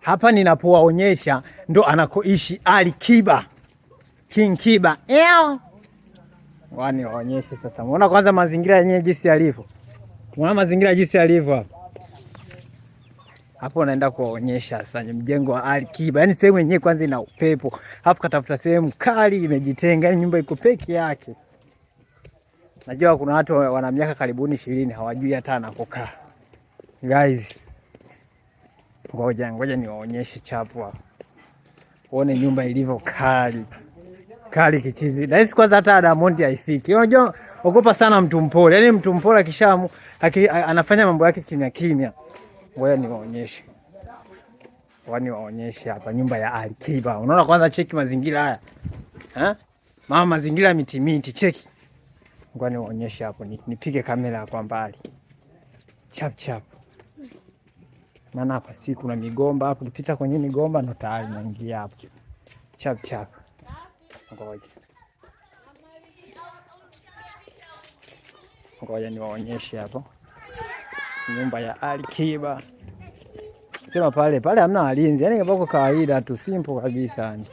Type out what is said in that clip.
Hapa ninapowaonyesha ndo anakoishi Ali Kiba, King Kiba. Wani waonyeshe sasa. Muona kwanza mazingira yenyewe jinsi yalivyo. Muona mazingira jinsi yalivyo hapa. Hapo naenda kuwaonyesha sasa mjengo wa Ali Kiba. Yaani sehemu yenyewe kwanza ina upepo. Hapo katafuta sehemu kali imejitenga, yaani nyumba iko peke yake. Najua kuna watu wana miaka karibuni 20 hawajui hata anakokaa. Guys. Ngoja niwaonyeshe chapu hapa. Uone nyumba ilivyo kali. Kali kichizi. Na hizi kwanza hata Diamond haifiki. Unajua ogopa sana mtu mpole. Yaani mtu mpole akishamu anafanya mambo yake kimya kimya. Ngoja niwaonyeshe. Waonyeshe hapa nyumba ya Ali Kiba. Unaona kwanza cheki mazingira haya. Mama mazingira miti cheki. Ngoja niwaonyeshe hapo. Nipige kamera kwa mbali. Chap. Maana hapa si kuna migomba hapo, ukipita kwenye migomba ndo tayari naingia hapo. Chap. Ngoja niwaonyeshe hapo. Nyumba ya Ali Kiba. Sema pale hamna walinzi. Yaani kwa kawaida tu simple kabisa yani.